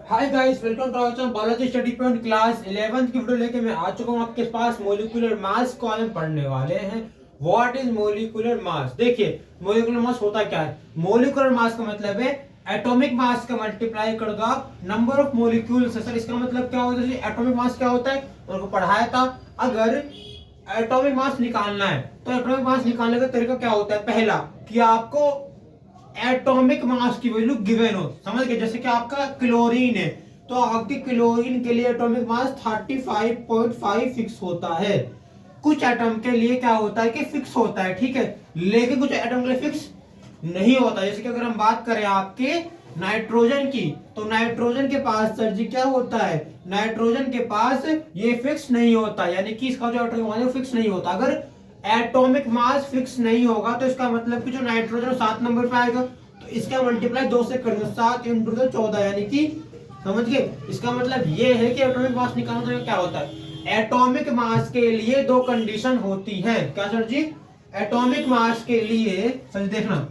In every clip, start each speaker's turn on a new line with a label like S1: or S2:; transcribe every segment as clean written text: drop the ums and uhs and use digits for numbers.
S1: Hi guys, welcome to our channel biology study point class 11th की video लेके मैं आ चुका हूं आपके पास। मोलिकुलर मास को हम पढ़ने वाले हैं। What is molecular mass? देखिए, मोलिकुलर मास होता क्या है। मोलिकुलर मास का मतलब है एटॉमिक मास का मल्टीप्लाई कर दो आप नंबर ऑफ मोलिक्यूल्स। सर इसका मतलब क्या होता है? एटॉमिक मास क्या होता है उनको पढ़ाया था। अगर एटॉमिक मास निकालना है तो एटॉमिक मास निकालने का तरीका क्या होता है? पहला कि आपको एटॉमिक मास की वैल्यू गिवन हो, समझ गए। जैसे कि आपका क्लोरीन है तो आपके क्लोरीन के लिए एटॉमिक मास 35.5 फिक्स होता है। कुछ एटम के लिए क्या होता है कि फिक्स होता है, ठीक है, लेकिन कुछ एटम के लिए फिक्स नहीं होता। जैसे कि अगर हम बात करें आपके नाइट्रोजन की, तो नाइट्रोजन के पास सर जी क्या होता है? नाइट्रोजन के पास ये फिक्स नहीं होता, यानी कि इसका जो एटॉमिक मास है फिक्स नहीं होता। अगर एटॉमिक मास फिक्स नहीं होगा तो इसका मतलब कि जो नाइट्रोजन 7 नंबर पे आएगा तो इसका मल्टीप्लाई 2 से कर दो, 7 इंटू 2 14, यानी कि समझ गए। इसका मतलब ये है कि एटॉमिक मास निकालना तो क्या होता है। एटॉमिक मास के लिए दो कंडीशन होती है। क्या सर जी? एटॉमिक मास के लिए सर देखना,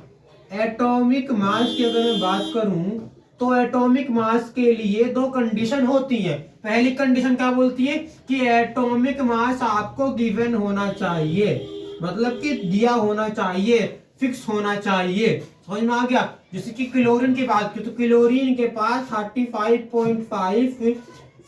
S1: एटॉमिक मास की अगर मैं बात करूं तो एटॉमिक मास के लिए दो कंडीशन होती है। पहली कंडीशन क्या बोलती है कि एटॉमिक मास आपको गिवन होना चाहिए, मतलब कि दिया होना चाहिए, फिक्स होना चाहिए। समझ में आ गया? जैसे कि क्लोरीन की बात की तो क्लोरीन के पास 35.5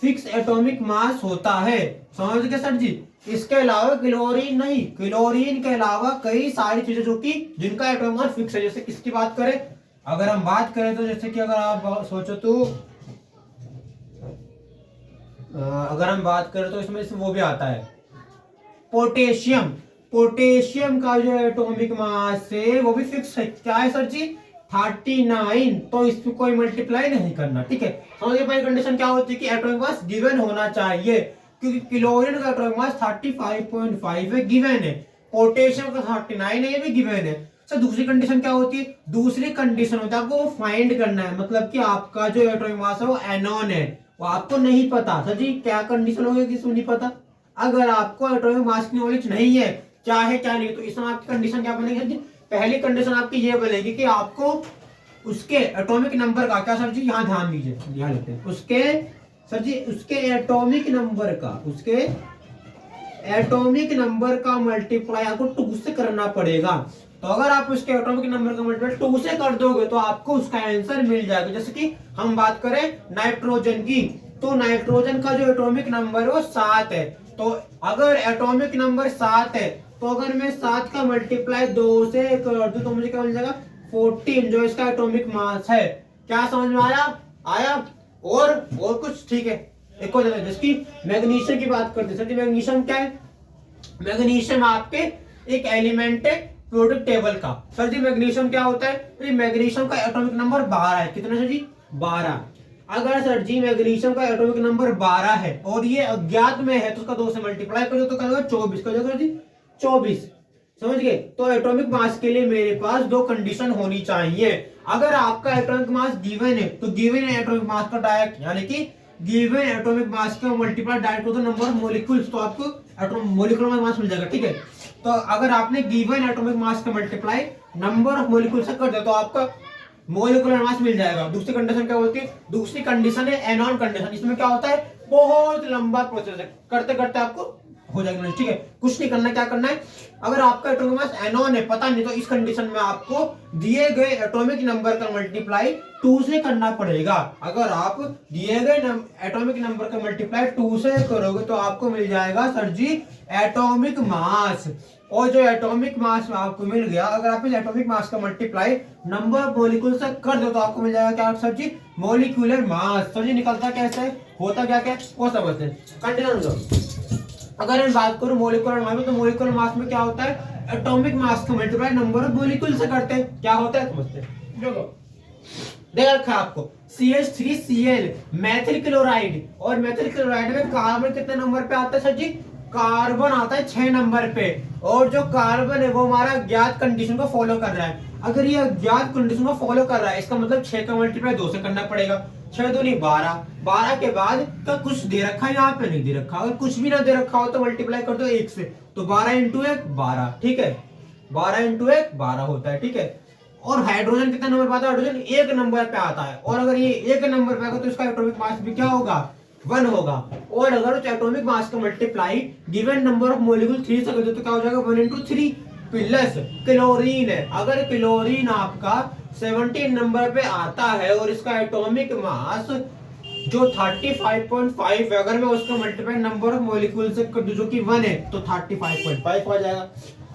S1: फिक्स एटॉमिक मास होता है। समझ गए सर जी? इसके अलावा क्लोरीन नहीं, क्लोरीन के अलावा कई सारी चीजें जो कि जिनका एटॉमिक मास फिक्स है। जैसे किसकी बात करें? अगर हम बात करें तो जैसे कि अगर आप सोचो तो अगर हम बात करें तो इसमें से वो भी आता है पोटेशियम। पोटेशियम का जो एटॉमिक मास है वो भी फिक्स है। क्या है सर जी? 39। तो इसमें कोई मल्टीप्लाई नहीं करना, ठीक है। समझिए पहली कंडीशन क्या होती है कि एटॉमिक मास गिवन होना चाहिए, क्योंकि क्लोरीन का एटॉमिक मास 35.5 है, गिवन है। पोटेशियम का 39 है, ये भी गिवन है। सर दूसरी कंडीशन क्या होती है? दूसरी कंडीशन होता है आपको वो फाइंड करना है, मतलब कि आपका जो एटॉमिक मास है वो एनॉन है, वो आपको नहीं पता। सर जी क्या कंडीशन होगी किसको नहीं पता? अगर आपको एटॉमिक मास की नॉलेज नहीं है क्या है क्या नहीं, तो इसमें आपकी कंडीशन क्या बनेगी? पहली कंडीशन आपकी ये बनेगी कि आपको उसके एटॉमिक नंबर का, क्या सर जी यहाँ ध्यान दीजिए, ध्यान लेते हैं उसके, सर जी उसके एटॉमिक नंबर का, उसके एटॉमिक नंबर का मल्टीप्लाई आपको 2 से करना पड़ेगा। तो अगर आप उसके एटॉमिक नंबर का मल्टीप्लाई 2 से कर दोगे तो आपको उसका आंसर मिल जाएगा। जैसे कि हम बात करें नाइट्रोजन की, तो नाइट्रोजन का जो एटॉमिक नंबर है वो 7 है। तो अगर एटॉमिक नंबर 7 है तो अगर मैं 7 का मल्टीप्लाई 2 से कर दूं तो मुझे क्या मिल जाएगा? 14, जो इसका एटॉमिक मास है। क्या समझ में आया? आया? और कुछ? ठीक है, एक और जैसे कि मैग्नीशियम की बात करते हैं। मैग्नीशियम क्या है? मैग्नीशियम आपके एक एलिमेंट है पीरियोडिक टेबल का। सर जी मैग्नीशियम क्या होता है? तो मैग्नीशियम का एटॉमिक नंबर 12 है। कितना सर जी? 12। अगर सर जी मैग्नीशियम का एटॉमिक नंबर 12 है और ये अज्ञात में है तो उसका 2 से मल्टीप्लाई करो तो क्या होगा? 24 का सर जी 24। समझ गए? तो एटॉमिक मास के लिए मेरे पास दो कंडीशन होनी चाहिए। अगर आपका एटॉमिक मास गिवन है तो गिवन एटॉमिक मास का डायरेक्ट, यानी कि गिवन एटॉमिक मास का मल्टीप्लाई डायरेक्ट होता है नंबर ऑफ मॉलिक्यूल्स, तो आपको मोलिकुलर मास मिल जाएगा, ठीक है। तो अगर आपने गिवन एटॉमिक मास का मल्टीप्लाई नंबर ऑफ मॉलिक्यूल से कर दिया तो आपका मोलिकुलर मास मिल जाएगा। दूसरी कंडीशन क्या होती है? दूसरी कंडीशन है एनॉन कंडीशन। इसमें क्या होता है? बहुत लंबा प्रोसेस है, करते करते आपको हो जाएगा, ठीक है। कुछ नहीं करना, क्या करना है? अगर आपका एटॉमिक मास एनॉन है पता नहीं, तो इस कंडीशन में आपको दिए गए एटॉमिक नंबर का मल्टीप्लाई 2 से करना पड़ेगा। अगर आप दिए गए एटॉमिक नंबर का मल्टीप्लाई 2 से करोगे तो आपको मिल जाएगा सर जी एटॉमिक मास। और जो एटॉमिक मास में आपको मिल गया, अगर आप इस एटॉमिक मास का मल्टीप्लाई नंबर ऑफ मॉलिक्यूल से कर दो तो आपको मिल जाएगा क्या sir ji? Molecular mass. Sir ji निकलता कैसे, होता क्या क्या वो समझते हैं। कंटिन्यू। अगर मैं बात करूं मोलिकुलर मास में, तो मोलिकुलर मास में क्या होता है? एटॉमिक मास का मल्टीप्लाई नंबर ऑफ मॉलिक्यूल से करते हैं। क्या होता है समझते हैं। देखो दे रखा आपको CH3Cl मेथिल क्लोराइड, और मेथिल क्लोराइड में कार्बन कितने नंबर पे आता है सर जी? कार्बन आता है 6 नंबर पे। और जो कार्बन है वो हमारा ज्ञात कंडीशन को फॉलो कर रहा है। अगर ये ज्ञात कंडीशन को फॉलो कर रहा है इसका मतलब 6 का मल्टीप्लाई 2 से करना पड़ेगा। 6 दूनी 12, 12 के बाद का कुछ दे रखा है यहाँ पे नहीं दे रखा। अगर कुछ भी ना दे रखा हो तो मल्टीप्लाई कर दो 1 से, तो 12 इंटू 1 12, ठीक है। 12 इंटू 1 12 होता है, ठीक है। और हाइड्रोजन कितना नंबर पे आता है, हाइड्रोजन एक नंबर पे आता है, और अगर ये एक नंबर पे आएगा तो इसका एटॉमिक मास भी क्या होगा, 1 होगा। और अगर उस एटॉमिक मास का multiply given number of molecule 3 से कर दो तो क्या हो जाएगा, 1 into 3 प्लस क्लोरीन है। अगर क्लोरीन आपका 17 नंबर पे आता है और इसका एटॉमिक मास जो 35.5 है, अगर मैं उसका मल्टीप्लाई नंबर ऑफ मॉलिक्यूल से कर दूं जो कि 1 है तो 35.5 आ जाएगा।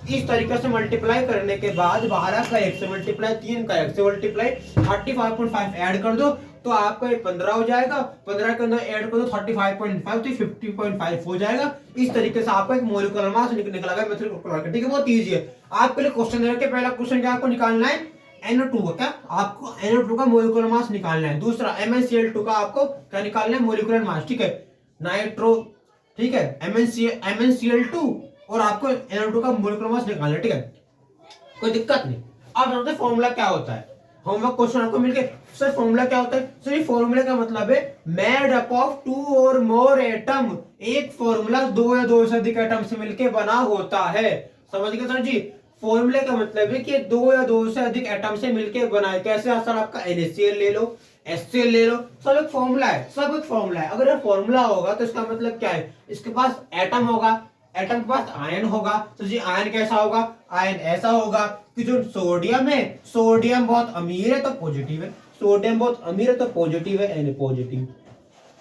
S1: इस तरीके से मल्टीप्लाई करने के बाद 12 का 1 से मल्टीप्लाई, 3 का 1 से मल्टीप्लाई, 35.5 ऐड कर दो तो आपका ये 15 हो जाएगा। 15 के अंदर ऐड कर दो 35.5 तो 50.5 हो जाएगा। इस तरीके से आपका एक मॉलिक्यूलर मास निकलेगा मेथड कैलकुलेट। ठीक है, बहुत इजी है। आपके लिए क्वेश्चन दे रखे, पहला क्वेश्चन क्या आपको निकालना है, NO2 का, क्या आपको NO2 का मॉलिक्यूलर मास निकालना है। दूसरा MnCl2 का आपको क्या निकालना है, मॉलिक्यूलर मास। ठीक है, नाइट्रो, ठीक है, MnCl2 और आपको NO2 का मॉलिक्यूलर मास निकालना है। ठीक है, कोई दिक्कत नहीं। अब जानते हैं फॉर्मूला क्या होता है। होमवर्क क्वेश्चन आपको मिल गए। सर फॉर्मूला क्या होता है, सर ये फॉर्मूला का मतलब है मेड अप ऑफ 2 और मोर एटम। एक फॉर्मूला 2 या 2 से अधिक एटम से मिलकर बना होता है। समझ गए सर जी। फॉर्मूले का मतलब है कि 2 या 2 से अधिक एटम से मिलकर बना है। कैसे, सर आपका NaCl ले लो, HCl ले लो, सब एक फॉर्मूला है, सब एक फॉर्मूला है। अगर ये फॉर्मूला होगा तो इसका मतलब क्या है, इसके पास एटम होगा, एटम के पास आयन होगा। तो जी आयन कैसा होगा, आयन ऐसा होगा कि जो सोडियम है, सोडियम बहुत अमीर है तो पॉजिटिव है, सोडियम बहुत अमीर है तो पॉजिटिव है, Na पॉजिटिव।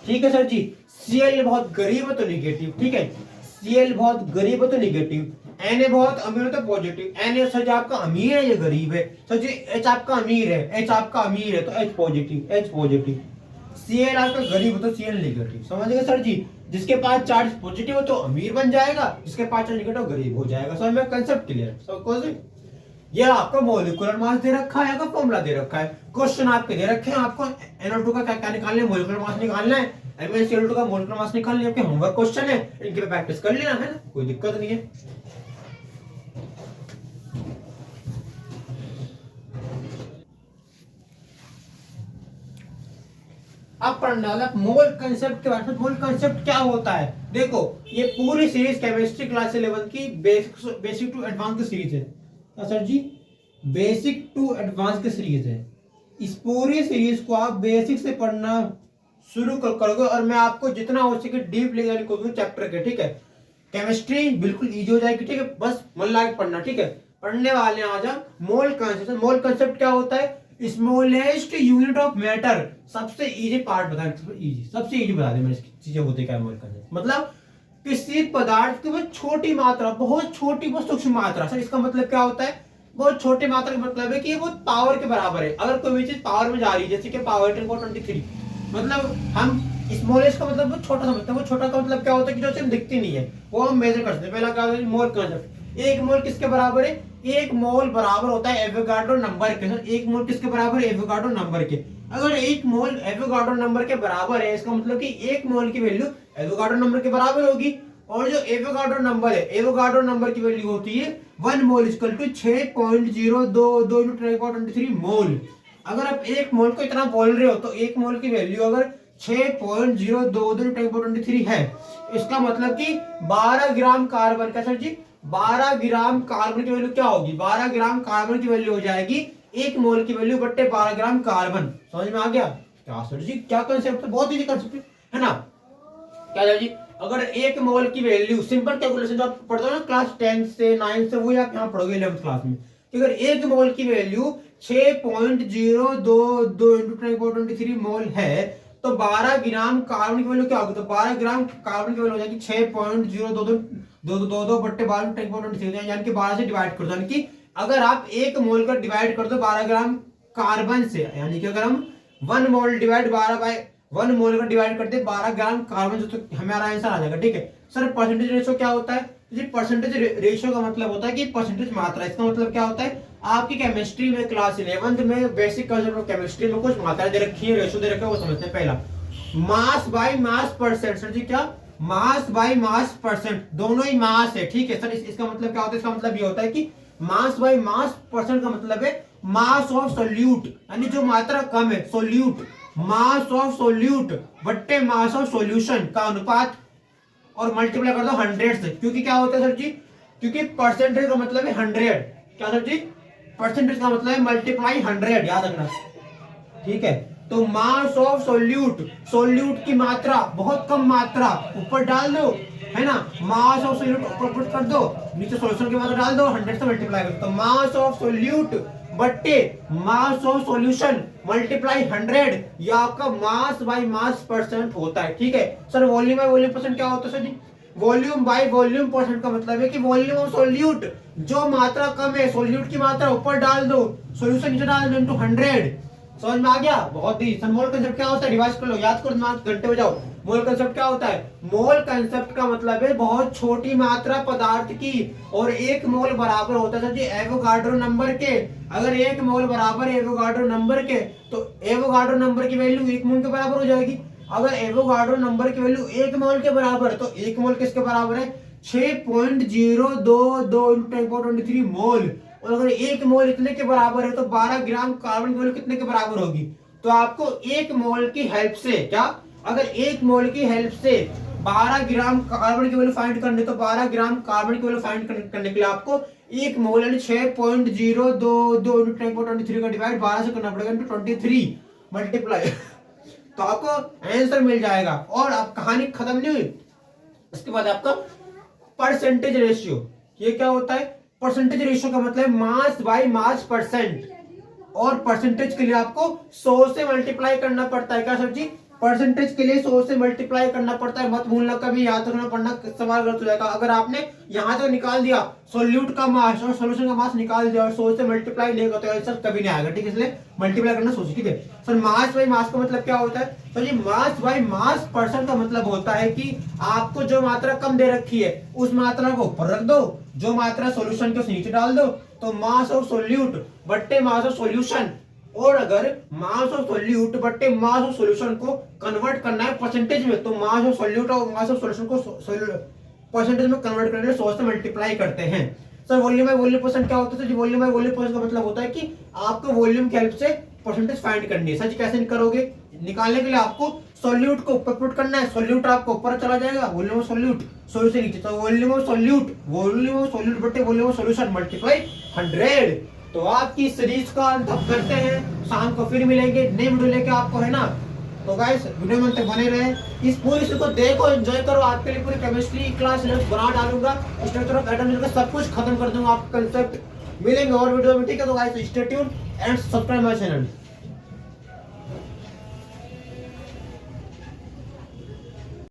S1: ठीक है सर जी। Cl बहुत गरीब है तो निगेटिव। ठीक है, Cl बहुत गरीब है तो निगेटिव, Na बहुत अमीर है तो पॉजिटिव। Na सर जी आपका अमीर है, ये गरीब है। सर जी H आपका अमीर है, H आपका अमीर है तो H positive, H positive. Cl आपका गरीब हो तो Cl नेगेटिव। समझ गए सर जी। जिसके पास चार्ज पॉजिटिव हो तो अमीर बन जाएगा, जिसके पास चार्ज नेगेटिव गरीब हो जाएगा। समझ में कंसेप्ट क्लियर है सबको। ये आपका मॉलिक्यूलर मास दे रखा है, आपका फॉर्मूला दे रखा है, क्वेश्चन आपके दे रखे हैं। आपको NO2 का क्या क्या निकालना है, मॉलिक्यूलर मास निकालना है, MnCl2 का मॉलिक्यूलर मास निकालना है। आपके होमवर्क क्वेश्चन है, इनके पे प्रैक्टिस कर लेना है ना, कोई दिक्कत नहीं है। अब पढ़ने वाला मोल कंसेप्ट के बारे में। मोल कंसेप्ट क्या होता है, देखो ये पूरी सीरीज केमिस्ट्री क्लास 11 की बेसिक टू एडवांस की सीरीज है। सर जी बेसिक टू एडवांस की सीरीज है। इस पूरी सीरीज को आप बेसिक से पढ़ना शुरू करोगे और मैं आपको जितना हो सके डीप ले जाने को चैप्टर के। ठीक है, केमिस्ट्री बिल्कुल इजी हो जाएगी। ठीक है, बस मन लगा के पढ़ना। ठीक है, पढ़ने वाले आज हम मोल कंसेप्ट। मोल कंसेप्ट क्या होता है, स्मॉलेस्ट यूनिट ऑफ मैटर। सबसे इजी पार्ट बता, सबसे इजी बता दे मेरे चीजें होते क्या मोल कंसेप्ट मतलब किसी पदार्थ की बहुत छोटी मात्रा, बहुत छोटी, बहुत सूक्ष्म मात्रा। सर इसका मतलब क्या होता है, बहुत छोटी मात्रा का मतलब है कि ये बहुत पावर के बराबर है। अगर कोई भी चीज पावर में जा रही है, जैसे कि पावर 10⁻23, मतलब हम स्मॉलेस्ट का मतलब बहुत छोटा समझते हैं। वो छोटा का मतलब क्या होता है कि जो चीज दिखती नहीं है वो हम मेजर कर सकते हैं। पहला क्या होता है, मोल कंसेप्ट। एक मोल किसके बराबर है, एक मोल बराबर होता है एवोगाड्रो नंबर के। सर एक मोल किसके बराबर है, एवोगाड्रो नंबर के। अगर एक मोल एवोगाड्रो नंबर के बराबर है, इसका मतलब कि एक मोल की वैल्यू एवोगाड्रो नंबर के बराबर होगी। और जो एवोगाड्रो नंबर है, एवोगाड्रो नंबर की वैल्यू होती है 1 मोल इक्वल टू 6.022 × 10⁻23 मोल। अगर आप एक मोल को इतना बोल रहे हो तो एक मोल की वैल्यू अगर 6.022 × 10⁻23 है, इसका मतलब कि 12 ग्राम कार्बन का। सर जी 12 ग्राम कार्बन की वैल्यू क्या होगी, 12 ग्राम कार्बन की वैल्यू हो जाएगी एक मोल की वैल्यू बट्टे 12 ग्राम कार्बन। समझ में आ गया क्या सर जी, क्या कंसेप्ट है, बहुत इजी कंसेप्ट है ना। क्या सर जी, अगर एक मोल की वैल्यू, सिंपल कैलकुलेशन जो आप पढ़ते हो ना क्लास 10 से 9 से, वो आप यहाँ पढ़ोगे 11th क्लास में। अगर एक मोल की वैल्यू 6.022 × 10⁻23 मोल है तो 12 ग्राम कार्बन की वैल्यू क्या होगी, तो 12 ग्राम कार्बन की वैल्यू हो जाएगी 6.022 बट्टे 12 × 10⁻23, यानी कि 12 से डिवाइड कर दो। यानी कि अगर आप एक मोल का डिवाइड कर दो 12 ग्राम कार्बन से, यानी कि अगर हम 1 मोल डिवाइड 12 बाय 1 मोल का डिवाइड करते 12 ग्राम कार्बन से, तो हमारा आंसर आ जाएगा। ठीक है सर, परसेंटेज रेशियो क्या होता है, जी परसेंटेज रेशियो का मतलब होता है कि परसेंटेज मात्रा। इसका मतलब क्या होता है, आपकी केमिस्ट्री में क्लास 11th में बेसिक कंसेप्ट ऑफ केमिस्ट्री में कुछ मात्रा दे रखी है, रेशियो दे रखा है, वो समझते हैं। पहला mass by mass percent. Sir ji क्या, मास बाय मास परसेंट, दोनों ही मास है। ठीक है सर, इसका मतलब क्या होता है, इसका मतलब ये होता है कि मास बाय मास परसेंट का मतलब है मास ऑफ सोल्यूट, यानी जो मात्रा कम है सोल्यूट, मास ऑफ सोल्यूट बट्टे मास ऑफ सॉल्यूशन का अनुपात और मल्टीप्लाई कर दो 100 से। क्योंकि क्या होता है सर जी, क्योंकि परसेंटेज का मतलब है 100। क्या सर जी, परसेंटेज का मतलब है मल्टीप्लाई 100, याद रखना, ठीक है। तो मास ऑफ सोल्यूट, सोल्यूट की मात्रा, बहुत कम मात्रा, ऊपर डाल दो, है ना, मास ऑफ सोल्यूट ऊपर पुट कर दो, नीचे सॉल्यूशन की मात्रा डाल दो, 100 से मल्टीप्लाई कर दो। तो मास ऑफ सोल्यूट बट्टे मास ऑफ सॉल्यूशन मल्टीप्लाई 100, ये आपका मास बाय मास परसेंट होता है, ठीक है। Sir volume by volume percent क्या होता है सर जी? वॉल्यूम बाय वॉल्यूम परसेंट का मतलब है कि वॉल्यूम ऑफ सोल्यूट, जो मात्रा कम है, सोल्यूट की मात्रा ऊपर डाल दो, सॉल्यूशन नीचे डाल दो, इनटू 100। समझ में आ गया? बहुत ही। सर मोल कंसेप्ट क्या होता है? रिवाइज कर लो, याद करो, दिमाग घंटे बजाओ। मोल कंसेप्ट क्या होता है? मोल कंसेप्ट का मतलब है बहुत छोटी मात्रा पदार्थ की, और एक मोल बराबर होता है सर जी एवोगाड्रो नंबर के। अगर एक मोल बराबर है एवोगाड्रो नंबर के, तो एवोगाड्रो नंबर की वैल्यू 1 मोल के बराबर हो जाएगी। अगर एवोगाड्रो नंबर की वैल्यू 1 मोल के बराबर है, तो 1 मोल किसके बराबर है? 6.022 × 10⁻23 मोल। और अगर 1 मोल इतने के बराबर है, तो 12 ग्राम कार्बन की वैल्यू कितने के बराबर होगी? तो आपको 1 मोल की हेल्प से, क्या, अगर 1 मोल की हेल्प से 12 ग्राम कार्बन की वैल्यू फाइंड करनी, तो 12 ग्राम कार्बन की वैल्यू फाइंड करने के लिए आपको 1 मोल यानी 6.022 × 10⁻23 का डिवाइड 12 से करना पड़ेगा, इंटू 23 मल्टीप्लाई तो आपको आंसर मिल जाएगा। और अब कहानी खत्म नहीं हुई, इसके बाद आपका परसेंटेज रेशियो। ये क्या होता है? परसेंटेज रेशियो का मतलब मास बाय मास परसेंट, और परसेंटेज के लिए आपको 100 से मल्टीप्लाई करना पड़ता है। क्या सर जी? परसेंटेज के लिए 100 से मल्टीप्लाई करना पड़ता है, मत भूलना कभी, याद रखना, पढ़ना, सवाल गलत हो जाएगा। अगर आपने यहां तक निकाल दिया सोल्यूट का मास और सॉल्यूशन का मास निकाल दिया और 100 से मल्टीप्लाई नहीं होगा, तो आंसर कभी नहीं आएगा, ठीक है। इसलिए मल्टीप्लाई करना सोचिए, ठीक है। सर मास बाय मास का मतलब क्या होता है? तो जी मास बाय मास परसेंट का मतलब होता है कि आपको जो मात्रा कम दे रखी है, उस मात्रा को ऊपर रख दो, जो मात्रा सॉल्यूशन के नीचे डाल दो। तो मास ऑफ सोल्यूट बट्टे मास ऑफ सॉल्यूशन, और अगर मास ऑफ सोल्यूट बट्टे मास ऑफ सॉल्यूशन को कन्वर्ट करना है परसेंटेज में, तो मास ऑफ सोल्यूट और मास ऑफ सॉल्यूशन को परसेंटेज में कन्वर्ट करने के लिए 100 से मल्टीप्लाई करते हैं। Sir volume by volume percent क्या होता है? वॉल्यूम बाय वॉल्यूम परसेंट का मतलब होता है कि आपको वॉल्यूम की हेल्प से परसेंटेज फाइंड करनी है। सर कैसे करोगे? निकालने के लिए आपको सोल्यूट को ऊपर पुट करना है, सोल्यूट आपको ऊपर चला जाएगा, वॉल्यूम ऑफ सोल्यूट सॉल्यूशन नीचे, तो वॉल्यूम ऑफ सोल्यूट बट्टे वॉल्यूम ऑफ सॉल्यूशन मल्टीप्लाई 100। तो आपकी सीरीज का अंत अब करते हैं, शाम को फिर मिलेंगे नई वीडियो लेके आपको, है ना। तो गाइस वीडियो में तक बने रहे, इस पूरी चीज को देखो, एंजॉय करो। आपके लिए पूरी केमिस्ट्री क्लास सिलेबस बना डालूंगा, स्ट्रक्चर ऑफ एटम्स का सब कुछ खत्म कर दूंगा, आपका कंसेप्ट। मिलेंगे और वीडियो में, ठीक है। तो guys stay tuned and subscribe my channel.